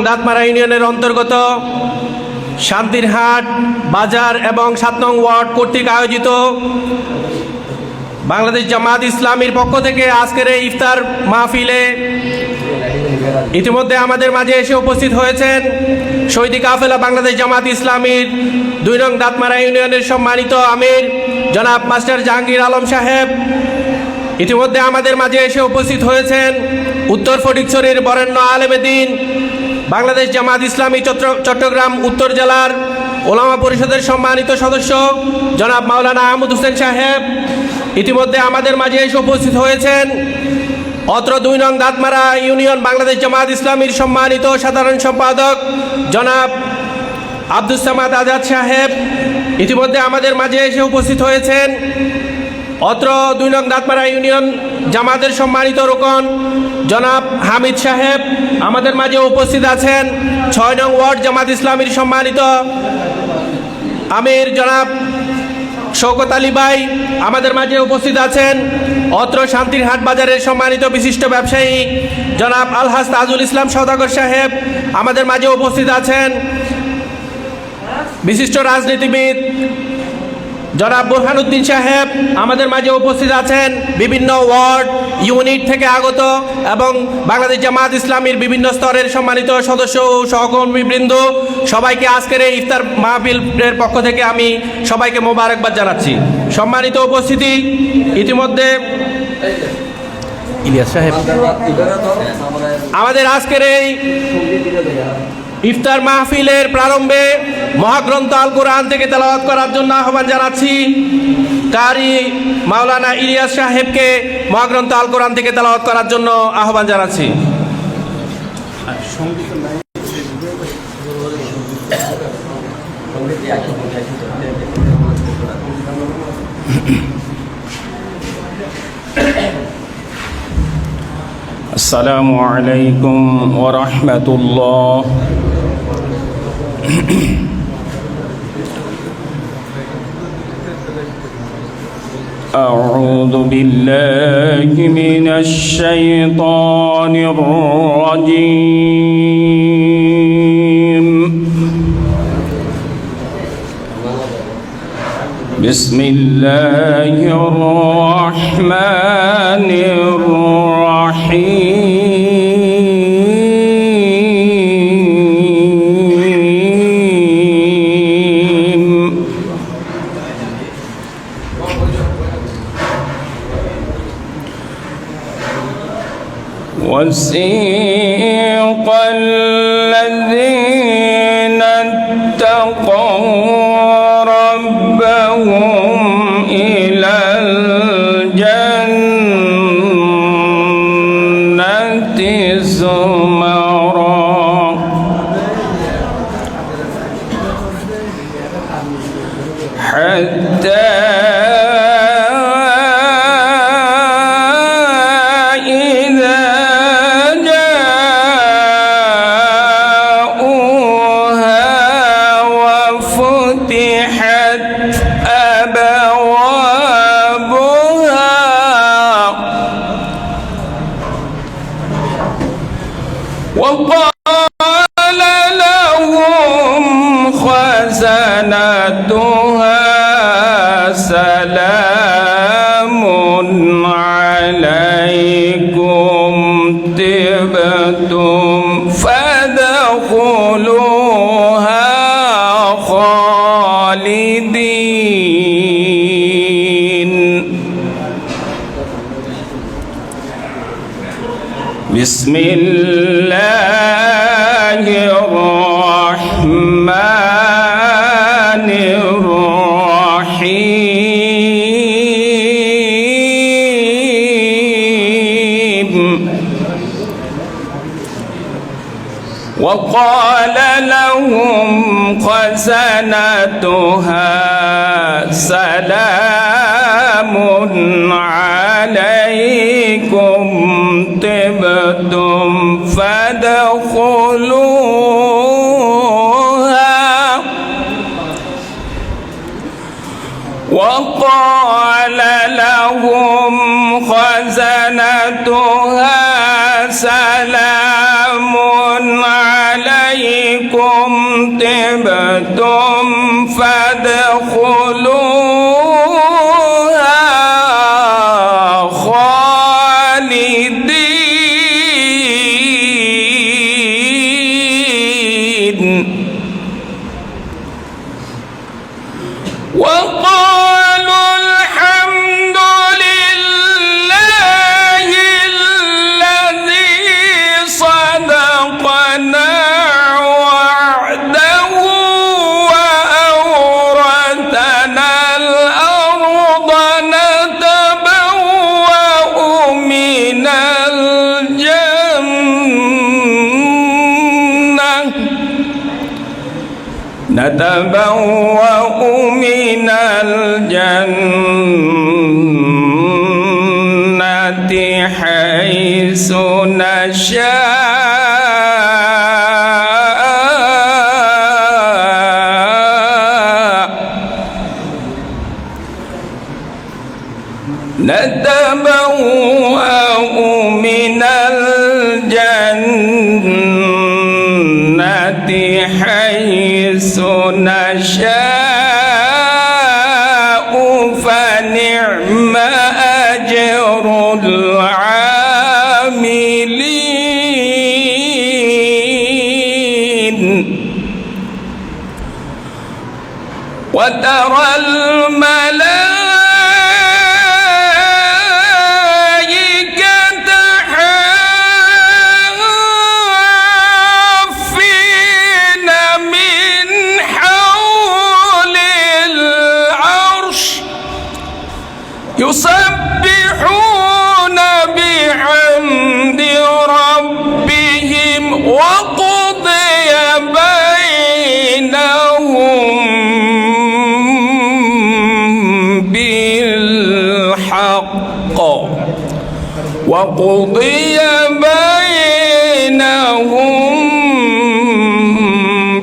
দাঁতমারা ইউনিয়নের অন্তর্গত শান্তিরহাট বাজার এবং ৭ নং ওয়ার্ড কর্তৃক আয়োজিত বাংলাদেশ জামাত ইসলামীর পক্ষ থেকে আজকের এই ইফতার মাহফিলে ইতিমধ্যে আমাদের মাঝে এসে উপস্থিত হয়েছেন শহীদি কাফেলা বাংলাদেশ জামাত ইসলামীর ২ নং দাঁতমারা ইউনিয়নের সম্মানিত আমির জনাব মাস্টার জাহাঙ্গীর আলম সাহেব। ইতিমধ্যে আমাদের মাঝে এসে উপস্থিত হয়েছেন উত্তর ফটিকছড়ির বরেণ্য আলেমে দ্বীন বাংলাদেশ জামাত ইসলামী চট্টগ্রাম উত্তর জেলার ওলামা পরিষদের সম্মানিত সদস্য জনাব মাওলানা আহমদ হোসেন সাহেব। ইতিমধ্যে আমাদের মাঝে এসে উপস্থিত হয়েছেন অত্র ২ নং দাঁতমারা ইউনিয়ন বাংলাদেশ জামাত ইসলামীর সম্মানিত সাধারণ সম্পাদক জনাব আব্দুস সামাদ আজাদ সাহেব। ইতিমধ্যে আমাদের মাঝে এসে উপস্থিত হয়েছেন অত্র ২ নং দাঁতমারা ইউনিয়ন জামাতের সম্মানিত রোকন জনাব হামিদ সাহেব। আমাদের মাঝে উপস্থিত আছেন ৬ নং ওয়ার্ড জামাত ইসলামীর সম্মানিত আমির জনাব শওকত আলী ভাই। আমাদের মাঝে উপস্থিত আছেন অত্র শান্তিরহাট বাজারের সম্মানিত বিশিষ্ট ব্যবসায়ী জনাব আলহাজ তাজুল ইসলাম সওদাগর সাহেব। আমাদের মাঝে উপস্থিত আছেন বিশিষ্ট রাজনীতিবিদ জনাব বুরহানুদ্দিন সাহেব। আমাদের মাঝে উপস্থিত আছেন বিভিন্ন ওয়ার্ড ইউনিট থেকে আগত এবং বাংলাদেশ জামাত ইসলামীর বিভিন্ন স্তরের সম্মানিত সদস্য ও সহকর্মীবৃন্দ। সবাইকে আজকের এই ইফতার মাহফিলের পক্ষ থেকে আমি সবাইকে মোবারকবাদ জানাচ্ছি। সম্মানিত উপস্থিতি, ইতিমধ্যে ইলিয়াস সাহেব আমাদের আজকের এই ইফতার মাহফিলের প্রারম্ভে মহাগ্রন্থ আল কোরআন থেকে তেলাওয়াত করার জন্য আহ্বান জানাচ্ছি। কারি মাওলানা ইলিয়াস সাহেবকে মহাগ্রন্থ আল কোরআন থেকে তেলাওয়াত করার জন্য আহ্বান জানাচ্ছি। আসসালামু আলাইকুম ওয়া রাহমাতুল্লাহ। আউযু বিল্লাহি মিনাশ শাইতানির রাজীম। বিসমিল্লাহির রাহমানির রাহিম। وسيق الذين اتقوا ربهم إلى الجنة زمرا حتى وقال لهم خزنتها سلام عليكم طبتم فادخلوها خالدين. بسم الله الرحمن الرحيم. وقال لهم خزنتها سلام عليكم طبتم فادخلوها. وقال لهم خزنتها سلام عليكم طبتم فادخلوها خالدين وقالوا الحمد لله الذي صدقنا وعده وأورثنا الأرض نتبوأ من الجنة حيث نتبوأ من الجنة حيث نشاء فنعم أجر العاملين وترى الملائكة حافين من حول العرش يسبحون بحمد ربهم وقضي بينهم بالحق وقضي بينهم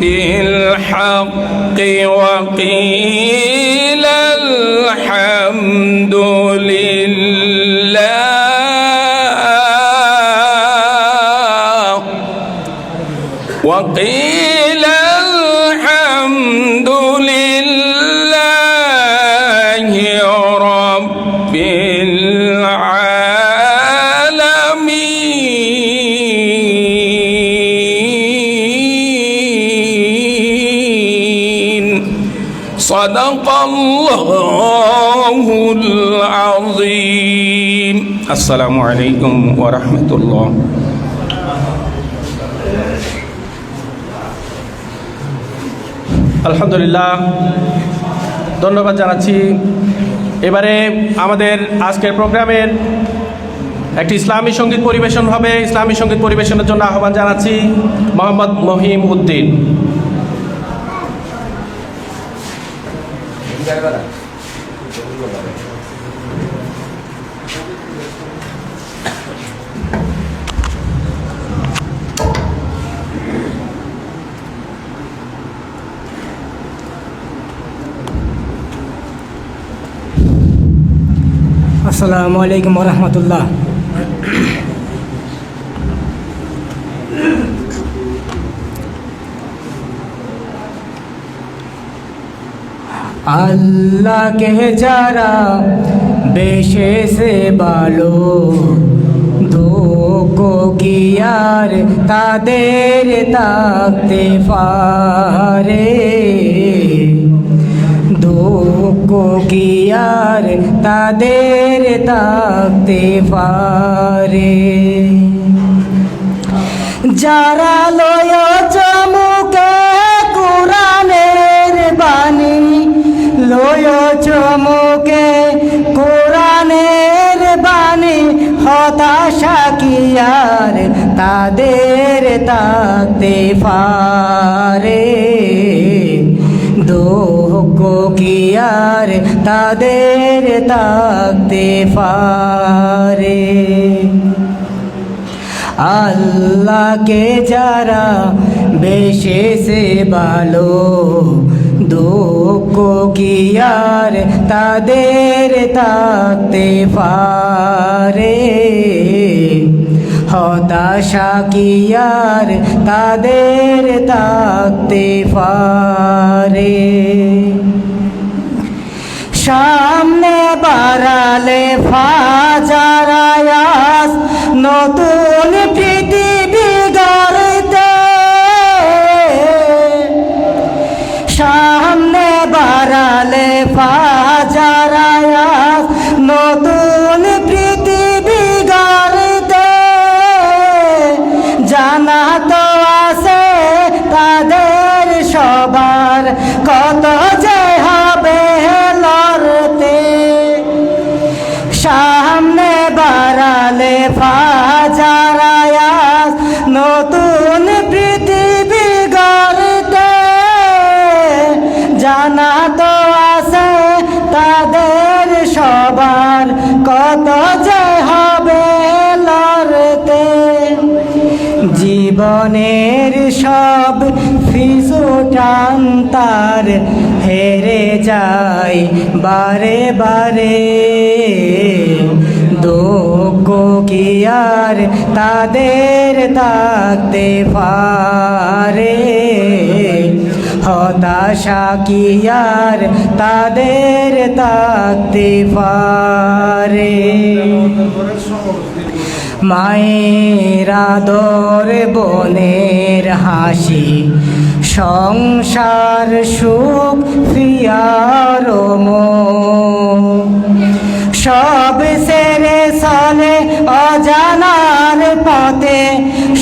بالحق وقيل الحمد لله وقيل الحمد لله رب العالمين صدق الله العظيم السلام عليكم ورحمة الله আলহামদুলিল্লাহ, ধন্যবাদ জানাচ্ছি। এবারে আমাদের আজকের প্রোগ্রামের একটি ইসলামী সঙ্গীত পরিবেশন হবে। ইসলামী সঙ্গীত পরিবেশনের জন্য আহ্বান জানাচ্ছি মোহাম্মদ মহিম উদ্দিন। আসসালামু আলাইকুম রহমতুল্লাহ। আল্লাহকে যারা বেশে সে ভালো দুঃখ কি আর তাদের থাকতে পারে, দুঃখ কি আর তাদের থাকতে পারে। যারা লয় চমুকে কোরআনের বাণী, লয় চমুকে কোরআনের বাণী, হতাশা কি আর তাদের থাকতে পারে, দুঃখ কি আর তাদের থাকতে পারে। আল্লাহকে যারা বেশে সে ভালো দুঃখ কি আর তাদের থাকতে পারে, হতাশা কি আর তাদের থাকতে পারে? সামনে বাড়ালে ফাজার আয়াস নতুন পৃথিবী গড়তে, সামনে বাড়ালে ফাজার আয়াস নতুন পৃথিবী গড়তে, জানা তো আছে তাদের সবার কত যে হবে লড়তে। সামনে বাড়ালে ফাজার আয়াস নতুন পৃথিবী গড়তে, জানা তো আছে তাদের সবার কত যে হবে লড়তে। জীবনের সব ফিসুটান তার হেরে যায় বারে বারে, দুঃখ কি আর তাদের থাকতে পারে? হতাশা কি আর তাদের থাকতে পারে? মায়ের আদর বোনের হাসি সংসার সুখ ফিয়ার সব সেরে চলে অজানার পথে,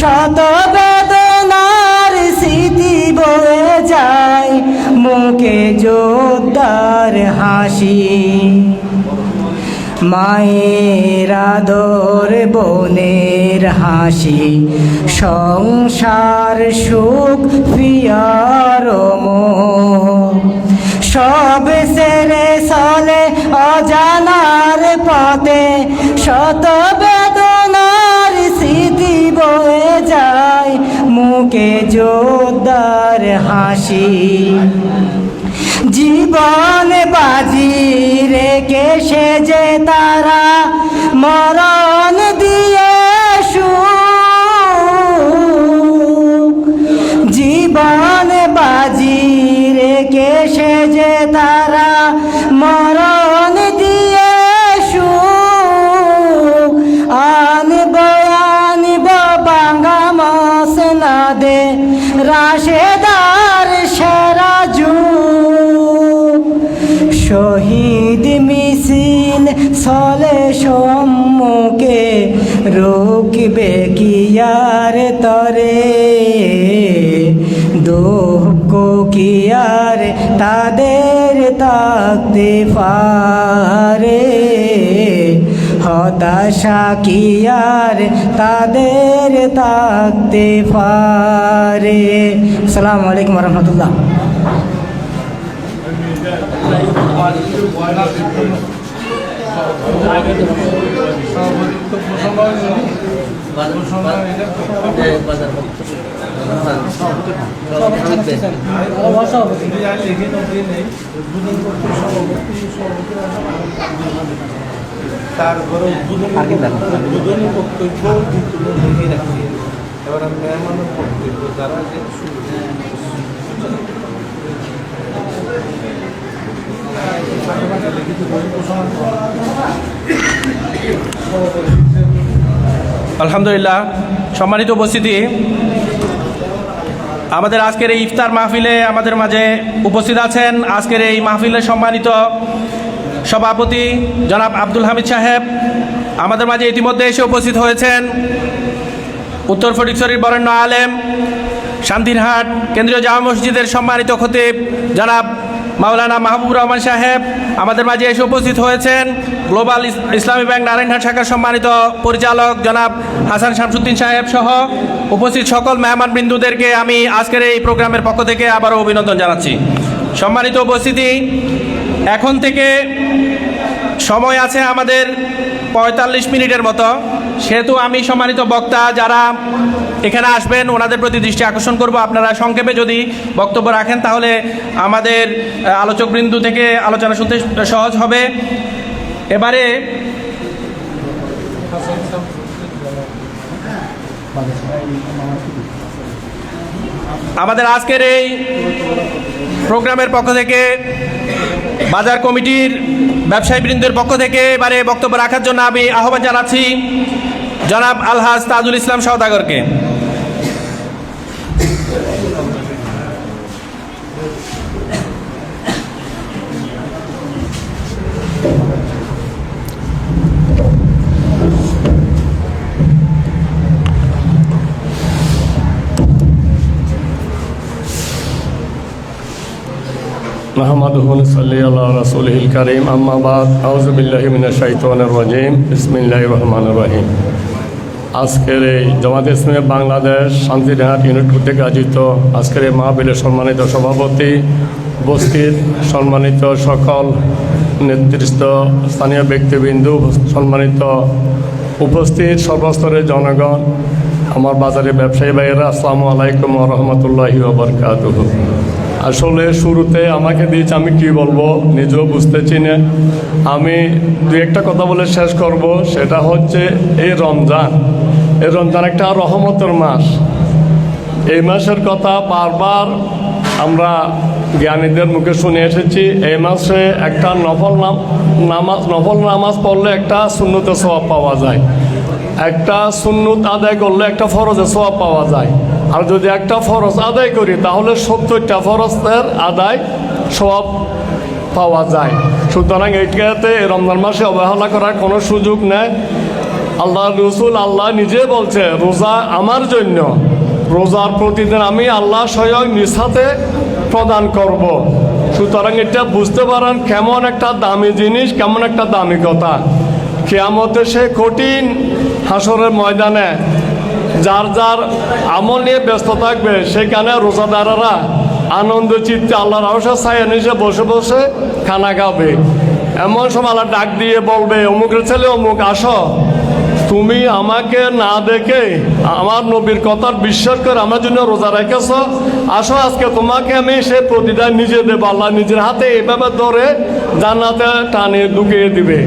শত বেদনার স্মৃতি বয়ে যায় মুখে যোদ্ধার হাসি। মায়ের আদর বোনের হাসি সংসার সুখ ফিয়ার সব সেরে চলে অজানার পথে, শত বেদনার স্মৃতি বয়ে যায় মুখে যোদ্ধার হাসি। জীবন বাজি রেখে সে যে তারা মরণ দিয়ে জীবন বাজি রেখে সে যে তারা মরণ দিয়ে আনব আনব বাঙ্গা মসনাদে রাশেদার সেরা শহীদ মিছিল চলে সম্মুখে, রুখবে কি আর তরে? দুঃখ কি আর তাদের থাকতে পারে? হতাশা কি আর তাদের থাকতে পারে? আসসালামু আলাইকুম ওয়া রাহমাতুল্লাহ। তারপরে দুজনের বক্তব্য লিখে রাখছি। এবার মেহমানের বক্তব্য যারা আলহামদুলিল্লাহ, সম্মানিত উপস্থিতি, আমাদের আজকের এই ইফতার মাহফিলে আমাদের মাঝে উপস্থিত আছেন আজকের এই মাহফিলের সম্মানিত সভাপতি জনাব আব্দুল হামিদ সাহেব। আমাদের মাঝে ইতিমধ্যে এসে উপস্থিত হয়েছেন উত্তর ফটিকছড়ির বরেণ্য আলেম, শান্তিরহাট কেন্দ্রীয় জামা মসজিদের সম্মানিত খতিব জনাব মাওলানা মাহবুবুর রহমান সাহেব। আমাদের মাঝে এসে উপস্থিত হয়েছেন গ্লোবাল ইসলামী ব্যাংক নারায়ণহাট শাখার সম্মানিত পরিচালক জনাব হাসান শামসুদ্দিন সাহেব সহ উপস্থিত সকল মেহমানবৃন্দুদেরকে আমি আজকের এই প্রোগ্রামের পক্ষ থেকে আবারও অভিনন্দন জানাচ্ছি। সম্মানিত উপস্থিতি, এখন থেকে সময় আছে আমাদের 45 মিনিটের মতো, সেহেতু আমি সম্মানিত বক্তা যারা এখানে আসবেন ওনাদের প্রতি দৃষ্টি আকর্ষণ করব, আপনারা সংক্ষেপে যদি বক্তব্য রাখেন তাহলে আমাদের আলোচকবৃন্দু থেকে আলোচনা শুনতে সহজ হবে। এবারে আমাদের আজকের এই প্রোগ্রামের পক্ষ থেকে বাজার কমিটির ব্যবসায়ীবৃন্দের পক্ষ থেকে এবারে বক্তব্য রাখার জন্য আমি আহ্বান জানাচ্ছি জনাব আলহাজ তাজুল ইসলাম সওদাগরকে। نحمده ونصلي على رسوله الكريم أما بعد أعوذ بالله من الشيطان الرجيم بسم الله الرحمن الرحيم। আজকের এই জামায়াতে ইসলামী বাংলাদেশ শান্তিরহাট ইউনিট কর্তৃক আয়োজিত আজকের এই মাহফিলের সম্মানিত সভাপতি, উপস্থিত সম্মানিত সকল নেতৃত্ব, স্থানীয় ব্যক্তিবৃন্দ, সম্মানিত উপস্থিত সর্বস্তরের জনগণ, আমার বাজারের ব্যবসায়ী ভাইয়েরা, আসসালামু আলাইকুম ওয়া রাহমাতুল্লাহি ওয়া বারাকাতুহু। আসলে শুরুতে আমাকে দিয়েছে, আমি কি বলবো নিজেও বুঝতেছি না। আমি দু একটা কথা বলে শেষ করব। সেটা হচ্ছে এই রমজান একটা রহমতের মাস। এই মাসের কথা বারবার আমরা জ্ঞানীদের মুখে শুনে এসেছি। এই মাসে একটা নফল নামাজ পড়লে একটা সুন্নতে সওয়াব পাওয়া যায়, একটা সুন্নত আদায় করলে একটা ফরজে সওয়াব পাওয়া যায়। আর যদি একটা ফরজ আদায় করি তাহলে 70টা ফরজের আদায় সওয়াব পাওয়া যায়। সুতরাং এইটাতে রমজান মাসে অবহেলা করার কোনো সুযোগ নেই। আল্লাহ রসুল আল্লাহ নিজে বলছে, রোজা আমার জন্য, রোজার প্রতিদিন আমি আল্লাহ স্বয়ং নিজ হাতে প্রদান করব। সুতরাং এটা বুঝতে পারেন কেমন একটা দামি জিনিস, কেমন একটা দামি কথা। কিয়ামতে সে কঠিন হাসরের ময়দানে যার যার আমল নিয়ে ব্যস্ত থাকবে, সেখানে রোজাদারেরা আনন্দ চিত্তে আল্লাহর আরশের ছায়া নিচে বসে বসে খানা খাবে। এমন সময় আল্লাহ ডাক দিয়ে বলবে, অমুকের ছেলে অমুক, আসো, তুমি আমাকে না দেখে আমার নবীর কথা বিশ্বাস করে আমার জন্য রোজা রেখেছ, আসো আজকে তোমাকে আমি সে প্রতিদান নিজে দেবো। আল্লাহ নিজের হাতে এভাবে ধরে জান্নাতে টানে ঢুকিয়ে দিবে।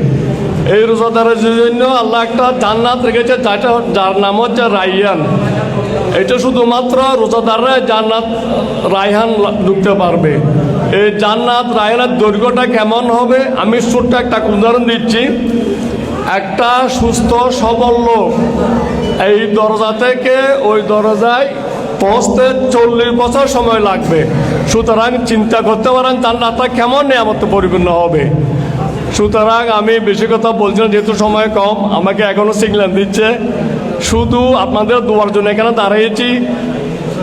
এই রোজাদারের জন্য আল্লাহ একটা জান্নাত রেখেছে, যার নাম হচ্ছে রাইয়ান। এটা শুধুমাত্র রোজাদাররা জান্নাত রায়হান ঢুকতে পারবে। এই জান্নাত রায়হানের দৈর্ঘ্যটা কেমন হবে আমি ছোট্ট একটা উদাহরণ দিচ্ছি। একটা সুস্থ সবল লোক এই দরজা থেকে ওই দরজায় পৌঁছতে 40 বছর সময় লাগবে। সুতরাং চিন্তা করতে পারেন জান্নাতটা কেমন নিয়ামতে পরিপূর্ণ হবে। সুতরাং আমি বেশি কথা বলছি না, যেহেতু সময় কম, আমাকে এখনও সিগন্যাল দিচ্ছে। শুধু আপনাদের দোয়ার জন্য এখানে দাঁড়িয়েছি।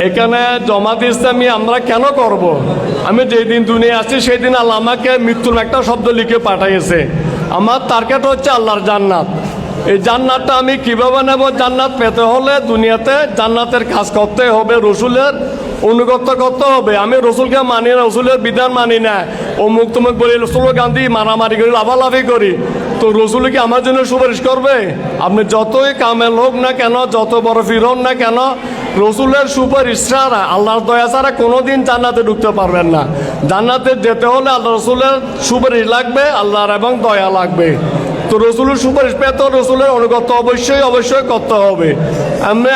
এখানে জামায়াতে ইসলামী আমরা কেন করব? আমি যেই দিন দুনিয়া আসছি সেই দিন আল্লাহ আমাকে মৃত্যুর একটা শব্দ লিখে পাঠিয়েছে। আমার টার্গেট হচ্ছে আল্লাহর জান্নাত। এই জান্নাতটা আমি কিভাবে নেব? জান্নাত পেতে হলে দুনিয়াতে জান্নাতের কাজ করতে হবে, রসুলের অনুগত করতে হবে। আমি রসুলকে মানি না, রসুলের বিধান মানি না, অমুক তুমুক বলি, রসুল গান্ধী মারামারি করি, লাফালাফি করি, তো রসুল কি আমার জন্য সুপারিশ করবে? আপনি যতই কামেল হোক না কেন, যত বড় ফির হন না কেন, রসুলের সুপারিশ ছাড়া, আল্লাহর দয়া ছাড়া কোনোদিন জান্নাতে ঢুকতে পারবেন না। জান্নাতে যেতে হলে আল্লাহ রসুলের সুপারিশ লাগবে, আল্লাহর এবং দয়া লাগবে। তো রসুলের সুপারিশ পেতে রসুলের অনুগত অবশ্যই করতে হবে।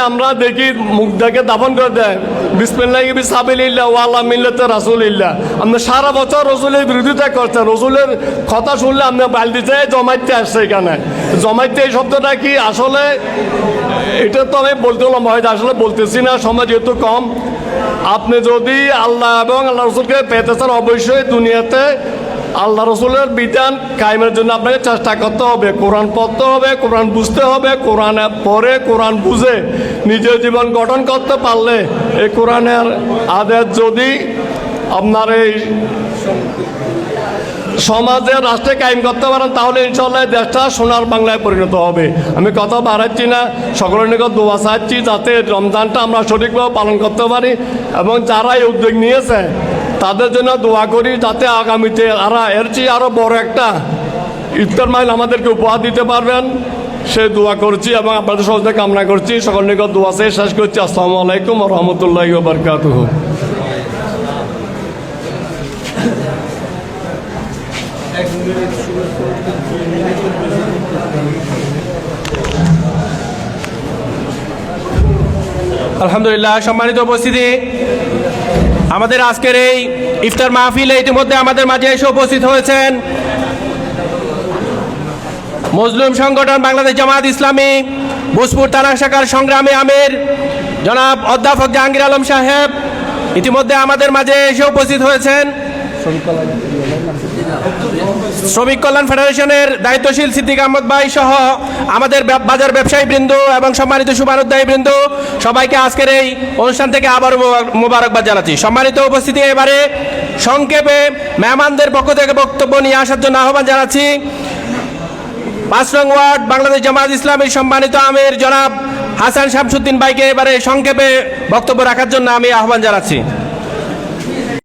আমরা দেখি মুখ দেখে দাফন করে দেয়, বিসমিল্লাহি বিসাবিলিল্লাহ ওয়া আলা মিল্লাতি রাসূলিল্লাহ। আপনি সারা বছর রসুলের বিরোধিতা করছেন, রসুলের কথা শুনলে আপনি বালতিতে জমাইতে আসছে। এখানে জমাইতে এই শব্দটা কি আসলে? এটা তো আমি বলতে হলাম হয়তো, আসলে বলতেছি না, সময় যেহেতু কম। আপনি যদি আল্লাহ এবং আল্লাহ রসুলকে পেতে চান, অবশ্যই দুনিয়াতে আল্লাহ রসুলের বিধান কায়েমের জন্য আপনাকে চেষ্টা করতে হবে। কোরআন পড়তে হবে, কোরআন বুঝতে হবে, কোরআন পড়ে কোরআন বুঝে নিজের জীবন গঠন করতে পারলে, এই কোরআনের আদেশ যদি আপনার এই সমাজে রাষ্ট্রে কায়েম করতে পারেন, তাহলে ইনশাআল্লাহ দেশটা সোনার বাংলায় পরিণত হবে। আমি কথা বাড়াচ্ছি না, সকলের নিকট দোয়া চাচ্ছি যাতে রমজানটা আমরা সঠিকভাবে পালন করতে পারি, এবং যারা এই উদ্যোগ নিয়েছে তাদের জন্য দোয়া করি যাতে আগামীতে এর চেয়ে আরও বড় একটা ইফতার মাইল আমাদেরকে উপহার দিতে পারবেন, সে দোয়া করছি এবং আপনাদের সহজে কামনা করছি। সকল নিকট দোয়া চেয়ে শেষ করছি। আসসালামু আলাইকুম ওয়া রাহমাতুল্লাহি ওয়া বারাকাতুহু। আলহামদুলিল্লাহ, সম্মানিত উপস্থিতি, আমাদের আজকের এই ইফতার মাহফিলে ইতিমধ্যে আমাদের মাঝে এসে উপস্থিত হয়েছেন মজলুম সংগঠন বাংলাদেশ জামাত ইসলামী ভোজপুর থানা শাখার সংগ্রামী আমির জনাব অধ্যাপক জাহাঙ্গীর আলম সাহেব। ইতিমধ্যে আমাদের মাঝে এসে উপস্থিত হয়েছেন শ্রমিক কল্যাণ ফেডারেশনের দায়িত্বশীল সিদ্দিক আহমদ ভাই সহ আমাদের বাজার ব্যবসায়ী বৃন্দ এবং সম্মানিত শুভানুধ্যায়ী বৃন্দ, সবাইকে আজকের এই অনুষ্ঠান থেকে আবার মোবারকবাদ জানাচ্ছি। সম্মানিত উপস্থিতি, এবারে সংক্ষেপে মেহমানদের পক্ষ থেকে বক্তব্য নিয়ে আসার জন্য আহ্বান জানাচ্ছি 5 নং ওয়ার্ড বাংলাদেশ জামাত ইসলামীর সম্মানিত আমির জনাব হাসান শামসুদ্দিন ভাইকে এবারে সংক্ষেপে বক্তব্য রাখার জন্য আমি আহ্বান জানাচ্ছি।